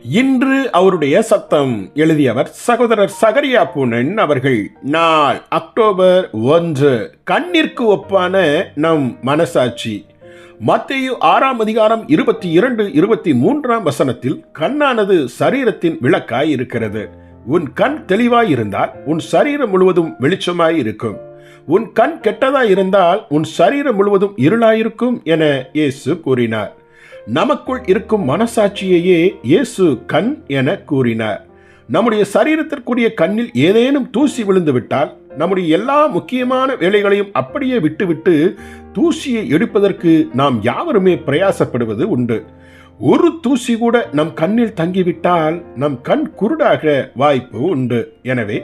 இன்று அவருடைய சத்தம். எழுதியவர் சகோதரர் சகரியா பூனன் அவர்கள். நாள் அக்டோபர் 1. கண்ணிற்கு ஒப்பான நம் மனசாட்சி. மத்தேயு 6 அதிகாரம் 22, 23 வசனத்தில் கண்ணானது சரீரத்தின் விளக்காய் இருக்கிறது. உன் கண் தெளிவாய் இருந்தால் உன் சரீரம் முழுவதும் வெளிச்சமாய் இருக்கும். உன் கண் கெட்டதாய் இருந்தால் உன் சரீரம் முழுவதும் இருளாயிருக்கும் என இயேசு கூறினார். நமக்குள் இருக்கும் மனசாட்சியையே இயேசு கண் என கூறினார். நம்முடைய சரீரத்திற்குரிய கண்ணில் ஏதேனும் தூசி விழுந்து விட்டால் நம்முடைய எல்லா முக்கியமான வேலைகளையும் அப்படியே விட்டுவிட்டு தூசியை எடுப்பதற்கு நாம் யாவருமே பிரயாசப்படுவது உண்டு. ஒரு தூசி கூட நம் கண்ணில் தங்கிவிட்டால் நம் கண் குருடாக வாய்ப்பு உண்டு. எனவே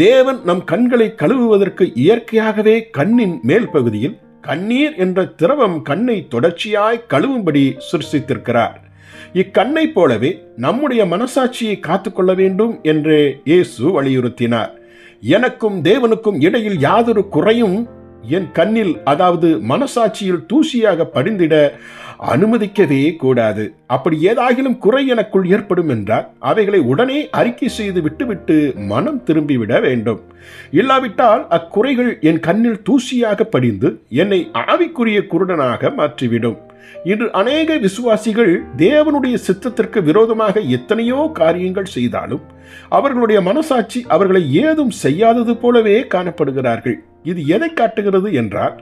தேவன் நம் கண்களை கழுவுவதற்கு இயற்கையாகவே கண்ணின் மேல் பகுதியில் கண்ணீர் என்ற திரவம் கண்ணை தொடர்ச்சியாய் கழுவும்படி சிருஷ்டித்திருக்கிறார். இக்கண்ணை போலவே நம்முடைய மனசாட்சியை காத்துக்கொள்ள வேண்டும் என்று இயேசு வலியுறுத்தினார். எனக்கும் தேவனுக்கும் இடையில் யாதொரு குறையும் என் கண்ணில், அதாவது மனசாட்சியில் தூசியாக படிந்திட அனுமதிக்கவே கூடாது. அப்படி ஏதாகிலும் குறை எனக்குள் ஏற்படும் என்றால் அவைகளை உடனே அறிக்கை செய்து விட்டுவிட்டு மனம் திரும்பிவிட வேண்டும். இல்லாவிட்டால் அக்குறைகள் என் கண்ணில் தூசியாக படிந்து என்னை ஆவிக்குரிய குருடனாக மாற்றிவிடும். இன்று அநேக விசுவாசிகள் தேவனுடைய சித்தத்திற்கு விரோதமாக எத்தனையோ காரியங்கள் செய்தாலும் அவர்களுடைய மனசாட்சி அவர்களை ஏதும் செய்யாதது போலவே காணப்படுகிறார்கள். இது எதை காட்டுகிறது என்றால்,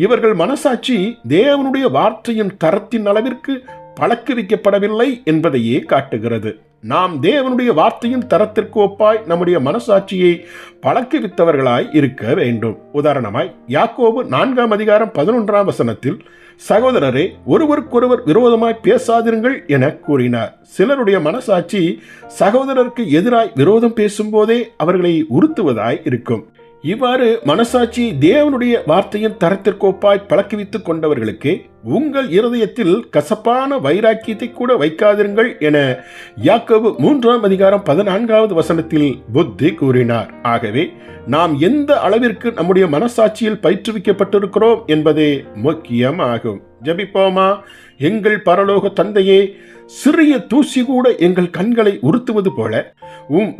இவர்கள் மனசாட்சி தேவனுடைய வார்த்தையின் தரத்தின் அளவிற்கு பழக்குவிக்கப்படவில்லை என்பதையே காட்டுகிறது. நாம் தேவனுடைய வார்த்தையின் தரத்திற்கு ஒப்பாய் நம்முடைய மனசாட்சியை பழக்குவித்தவர்களாய் இருக்க வேண்டும். உதாரணமாய் யாக்கோபு 4 அதிகாரம் 11 வசனத்தில், சகோதரரே, ஒருவருக்கொருவர் விரோதமாய் பேசாதிருங்கள் என கூறினார். சிலருடைய மனசாட்சி சகோதரருக்கு எதிராய் விரோதம் பேசும்போதே அவர்களை உறுத்துவதாய் இருக்கும். இவ்வாறு மனசாட்சியை தேவனுடைய வார்த்தையின் தரத்திற்கொப்பாய் பழக்குவித்துக் கொண்டவர்களுக்கு உங்கள் இருதயத்தில் கசப்பான வைராக்கியத்தை கூட வைக்காதிருங்கள் என யாக்கோபு 3 அதிகாரம் 14 வசனத்தில் புத்தி கூறினார். ஆகவே நாம் எந்த அளவிற்கு நம்முடைய மனசாட்சியில் பயிற்றுவிக்கப்பட்டிருக்கிறோம் என்பதே முக்கியமாகும். ஜெபிப்போமா. எங்கள் பரலோக தந்தையே, சிறிய தூசி கூட எங்கள் கண்களை உறுத்துவது போல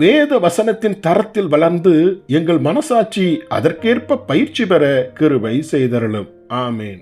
வேத வசனத்தின் தரத்தில் வளர்ந்து எங்கள் மனசாட்சி அதற்கேற்ப பயிற்சி பெற கிருபை செய்தருளும். ஆமேன்.